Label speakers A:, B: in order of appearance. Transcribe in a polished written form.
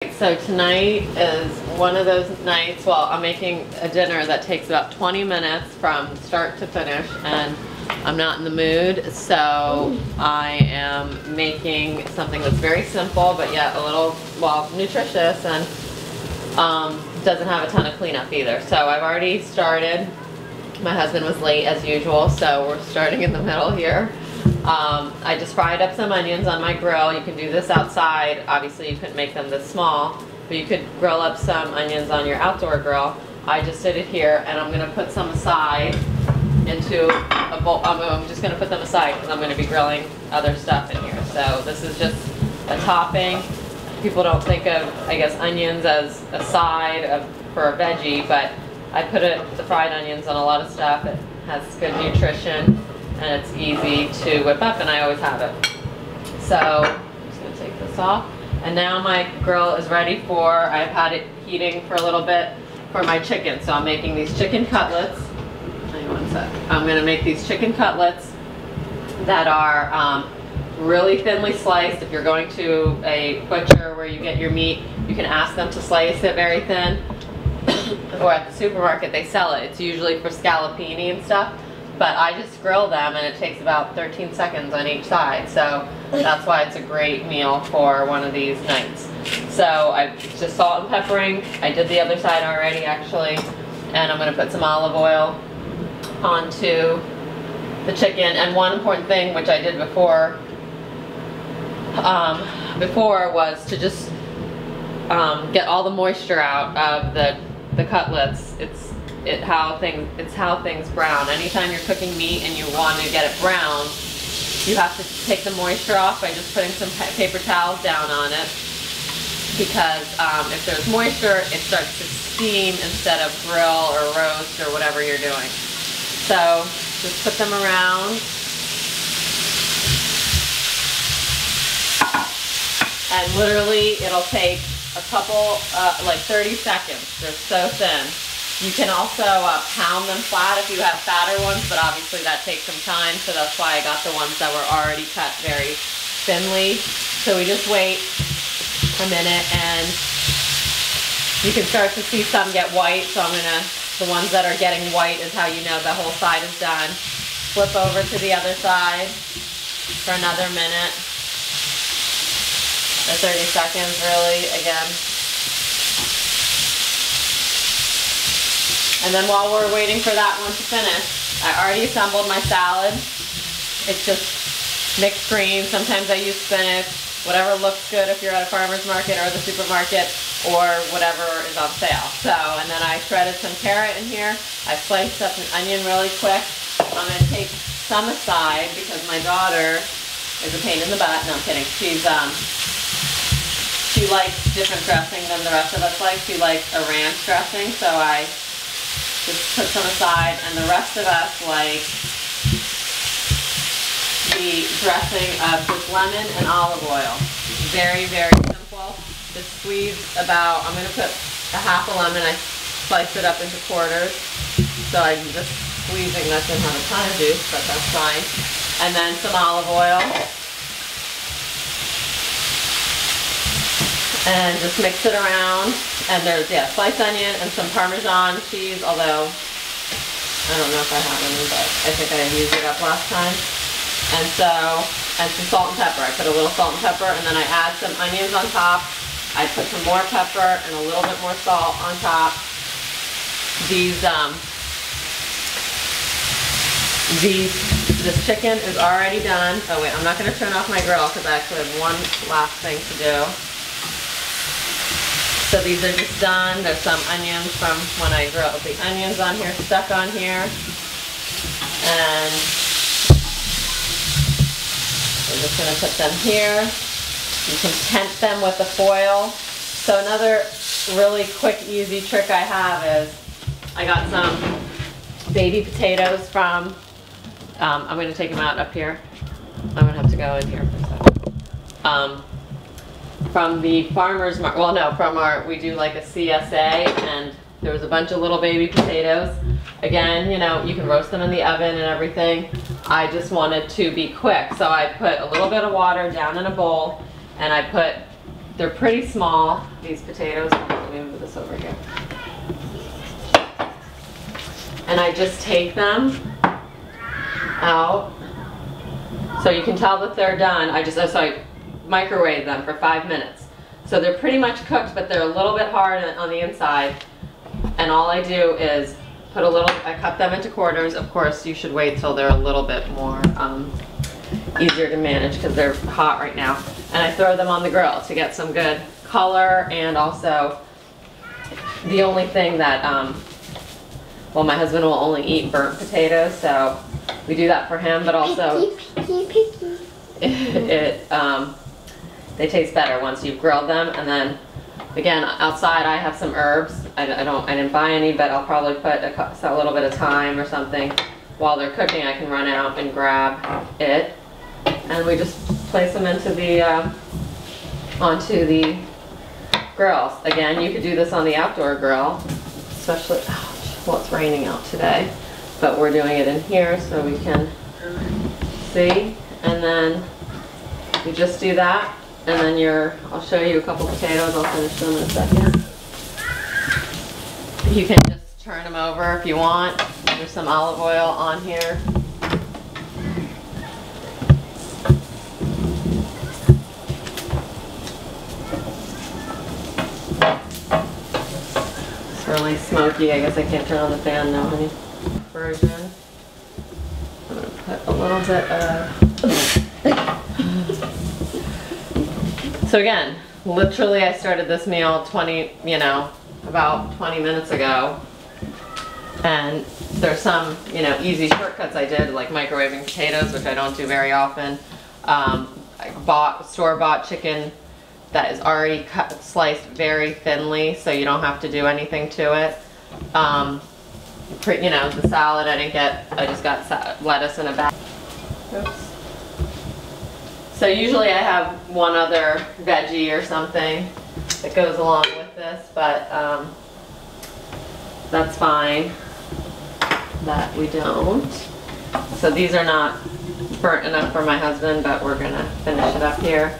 A: So tonight is one of those nights, well, I'm making a dinner that takes about 20 minutes from start to finish, and I'm not in the mood, so I am making something that's very simple, but yet a little, well, nutritious, and doesn't have a ton of cleanup either. So I've already started. My husband was late as usual, so we're starting in the middle here. I just fried up some onions on my grill. You can do this outside. Obviously you couldn't make them this small, but you could grill up some onions on your outdoor grill. I just did it here, and I'm going to put some aside into a bowl. I'm just going to put them aside because I'm going to be grilling other stuff in here. So this is just a topping. People don't think of, I guess, onions as a side for a veggie, but I put the fried onions on a lot of stuff. It has good nutrition, and it's easy to whip up, and I always have it. So I'm just going to take this off. And now my grill is ready for, I've had it heating for a little bit for my chicken. So I'm making these chicken cutlets. Hang on one sec. I'm going to make these chicken cutlets that are really thinly sliced. If you're going to a butcher where you get your meat, you can ask them to slice it very thin. Or at the supermarket they sell it. It's usually for scallopini and stuff. But I just grill them, and it takes about 13 seconds on each side. So that's why it's a great meal for one of these nights. So I'm just salt and peppering. I did the other side already, actually. And I'm going to put some olive oil onto the chicken. And one important thing, which I did before was to just get all the moisture out of the cutlets. It's how things brown. Anytime you're cooking meat and you want to get it brown, you have to take the moisture off by just putting some paper towels down on it, because if there's moisture, it starts to steam instead of grill or roast or whatever you're doing. So just put them around. And literally it'll take a couple, like 30 seconds. They're so thin. You can also pound them flat if you have fatter ones, but obviously that takes some time, so that's why I got the ones that were already cut very thinly. So we just wait a minute, and you can start to see some get white, so the ones that are getting white is how you know the whole side is done. Flip over to the other side for another minute, or 30 seconds really, again. And then while we're waiting for that one to finish, I already assembled my salad. It's just mixed greens. Sometimes I use spinach, whatever looks good if you're at a farmer's market or the supermarket, or whatever is on sale. So, and then I shredded some carrot in here. I sliced up an onion really quick. I'm going to take some aside because my daughter is a pain in the butt. No, I'm kidding. She likes different dressing than the rest of us like. She likes a ranch dressing, so I just put some aside, and the rest of us like the dressing of just lemon and olive oil. Very, very simple. Just squeeze about, I'm going to put a half a lemon. I slice it up into quarters, so I'm just squeezing. That doesn't have a ton of juice, but that's fine. And then some olive oil. And just mix it around. And there's, yeah, sliced onion and some Parmesan cheese, although I don't know if I have any, but I think I used it up last time. And some salt and pepper. I put a little salt and pepper, and then I add some onions on top. I put some more pepper and a little bit more salt on top. This chicken is already done. Oh wait, I'm not going to turn off my grill because I actually have one last thing to do. So these are just done. There's some onions from when I grilled the onions on here, stuck on here. And we're just going to put them here. You can tent them with the foil. So another really quick, easy trick I have is I got some baby potatoes from, I'm going to take them out up here. I'm going to have to go in here for a second. From the farmer's market, well no, from we do like a CSA, and there was a bunch of little baby potatoes. Again, you know, you can roast them in the oven and everything. I just wanted to be quick, so I put a little bit of water down in a bowl, and I put they're pretty small, these potatoes. Let me move this over here. And I just take them out. So you can tell that they're done. So I microwave them for 5 minutes. So they're pretty much cooked, but they're a little bit hard on the inside. And all I do is put a little, I cut them into quarters. Of course, you should wait till they're a little bit more easier to manage because they're hot right now. And I throw them on the grill to get some good color. And also, the only thing that, well, my husband will only eat burnt potatoes, so we do that for him, but also they taste better once you've grilled them. And then again, outside I have some herbs. I didn't buy any, but I'll probably put a little bit of thyme or something while they're cooking. I can run out and grab it, and we just place them into the onto the grills. Again, you could do this on the outdoor grill, especially, well, it's raining out today, but we're doing it in here so we can see. And then you just do that, and then I'll show you a couple potatoes. I'll finish them in a second. You can just turn them over if you want. There's some olive oil on here. It's really smoky. I guess I can't turn on the fan now, honey. Version. I'm going to put a little bit of... So again, literally I started this meal about 20 minutes ago. And there's some, easy shortcuts I did, like microwaving potatoes, which I don't do very often. I bought store-bought chicken that is already sliced very thinly, so you don't have to do anything to it. The salad I just got lettuce in a bag. Oops. So usually I have one other veggie or something that goes along with this, but that's fine that we don't. So these are not burnt enough for my husband, but we're gonna finish it up here.